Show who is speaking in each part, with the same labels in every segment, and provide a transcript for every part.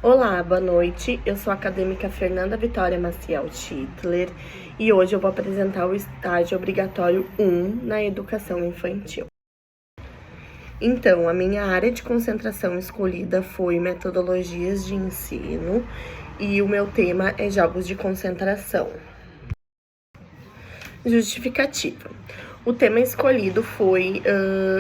Speaker 1: Olá, boa noite. Eu sou a acadêmica Fernanda Vitória Maciel Schittler e hoje eu vou apresentar o estágio obrigatório 1 na educação infantil. Então, a minha área de concentração escolhida foi metodologias de ensino e o meu tema é jogos de concentração. Justificativa. O tema escolhido foi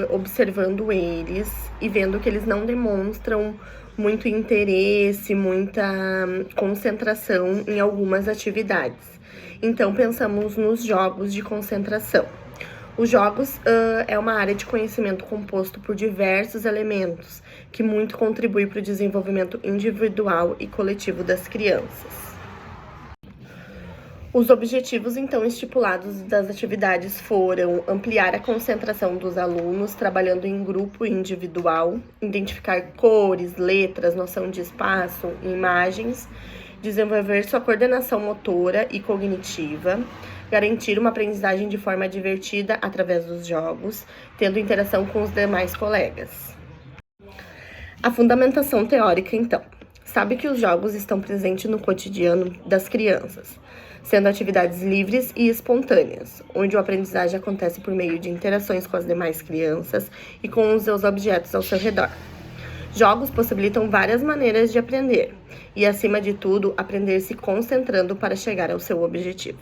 Speaker 1: observando eles e vendo que eles não demonstram muito interesse, muita concentração em algumas atividades. Então, pensamos nos jogos de concentração. Os jogos é uma área de conhecimento composto por diversos elementos, que muito contribui para o desenvolvimento individual e coletivo das crianças. Os objetivos, então, estipulados das atividades foram ampliar a concentração dos alunos, trabalhando em grupo e individual, identificar cores, letras, noção de espaço, imagens, desenvolver sua coordenação motora e cognitiva, garantir uma aprendizagem de forma divertida através dos jogos, tendo interação com os demais colegas. A fundamentação teórica, então. Sabe que os jogos estão presentes no cotidiano das crianças, sendo atividades livres e espontâneas, onde a aprendizagem acontece por meio de interações com as demais crianças e com os seus objetos ao seu redor. Jogos possibilitam várias maneiras de aprender e, acima de tudo, aprender se concentrando para chegar ao seu objetivo.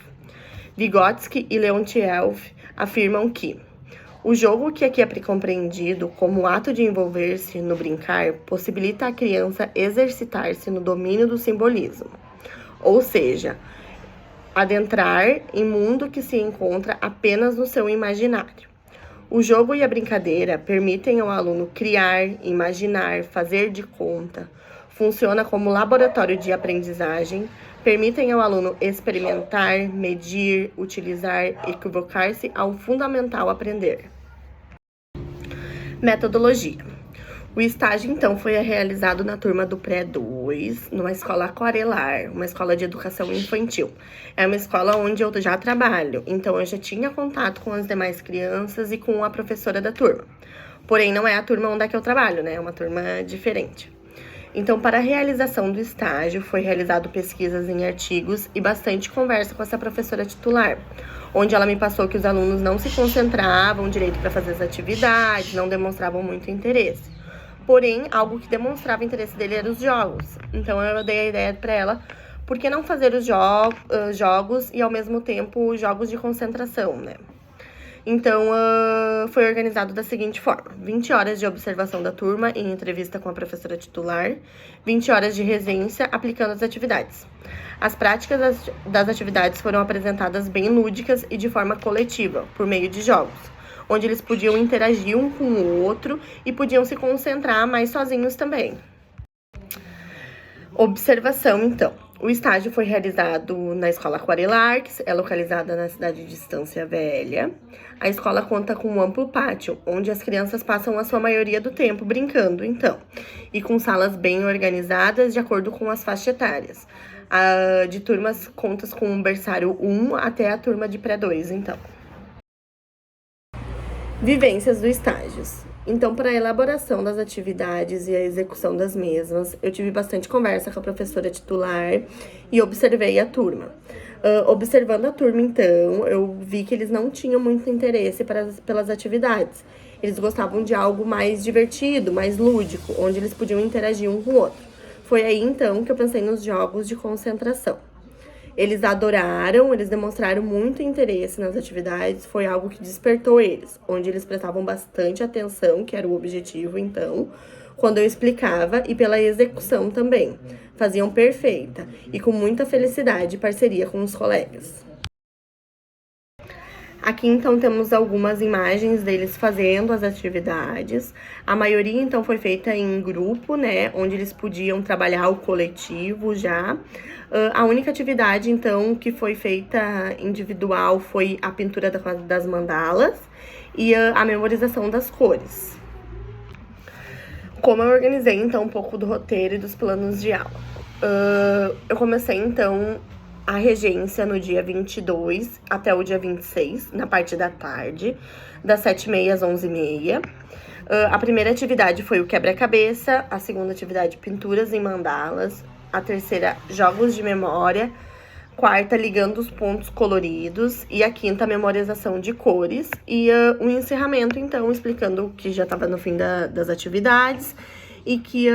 Speaker 1: Vygotsky e Leontiev afirmam que o jogo, que aqui é compreendido como o ato de envolver-se no brincar, possibilita a criança exercitar-se no domínio do simbolismo, ou seja, adentrar em mundo que se encontra apenas no seu imaginário. O jogo e a brincadeira permitem ao aluno criar, imaginar, fazer de conta, funciona como laboratório de aprendizagem, permitem ao aluno experimentar, medir, utilizar, equivocar-se ao fundamental aprender. Metodologia. O estágio, então, foi realizado na turma do Pré-2, numa escola aquarelar, uma escola de educação infantil. É uma escola onde eu já trabalho, então eu já tinha contato com as demais crianças e com a professora da turma. Porém, não é a turma onde é que eu trabalho, né? É uma turma diferente. Então, para a realização do estágio, foi realizado pesquisas em artigos e bastante conversa com essa professora titular, onde ela me passou que os alunos não se concentravam direito para fazer as atividades, não demonstravam muito interesse. Porém, algo que demonstrava interesse dele eram os jogos. Então, eu dei a ideia para ela, por que não fazer os jogos e, ao mesmo tempo, jogos de concentração, né? Então, foi organizado da seguinte forma: 20 horas de observação da turma em entrevista com a professora titular, 20 horas de residência aplicando as atividades. As práticas das atividades foram apresentadas bem lúdicas e de forma coletiva, por meio de jogos, onde eles podiam interagir um com o outro e podiam se concentrar mais sozinhos também. Observação, então. O estágio foi realizado na Escola Aquarelar, que é localizada na cidade de Estância Velha. A escola conta com um amplo pátio, onde as crianças passam a sua maioria do tempo brincando, então, e com salas bem organizadas de acordo com as faixas etárias. De turmas, contas com o berçário 1 até a turma de pré-2, então. Vivências do estágios. Então, para a elaboração das atividades e a execução das mesmas, eu tive bastante conversa com a professora titular e observei a turma. Observando a turma, então, eu vi que eles não tinham muito interesse pelas atividades. Eles gostavam de algo mais divertido, mais lúdico, onde eles podiam interagir um com o outro. Foi aí, então, que eu pensei nos jogos de concentração. Eles adoraram, eles demonstraram muito interesse nas atividades, foi algo que despertou eles, onde eles prestavam bastante atenção, que era o objetivo, então, quando eu explicava, e pela execução também. Faziam perfeita e com muita felicidade e parceria com os colegas. Aqui, então, temos algumas imagens deles fazendo as atividades. A maioria, então, foi feita em grupo, né? Onde eles podiam trabalhar o coletivo já. A única atividade, então, que foi feita individual foi a pintura das mandalas e a memorização das cores. Como eu organizei, então, um pouco do roteiro e dos planos de aula. Eu comecei, então, a regência no dia 22 até o dia 26, na parte da tarde, das 7h30 às 11h30. A primeira atividade foi o quebra-cabeça, a segunda atividade, pinturas em mandalas, a terceira, jogos de memória, quarta, ligando os pontos coloridos, e a quinta, memorização de cores, e um encerramento, então, explicando o que já estava no fim das atividades, e que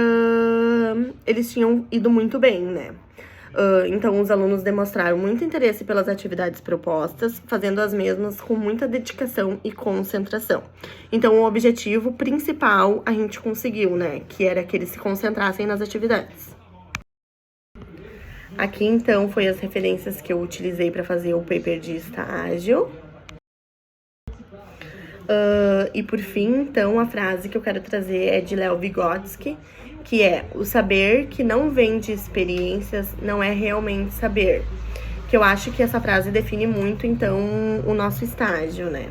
Speaker 1: eles tinham ido muito bem, né? Então, os alunos demonstraram muito interesse pelas atividades propostas, fazendo as mesmas com muita dedicação e concentração. Então, o objetivo principal a gente conseguiu, né? Que era que eles se concentrassem nas atividades. Aqui, então, foi as referências que eu utilizei para fazer o paper de estágio. E por fim, então, a frase que eu quero trazer é de Léo Vygotsky, que é: o saber que não vem de experiências não é realmente saber. Que eu acho que essa frase define muito, então, o nosso estágio, né?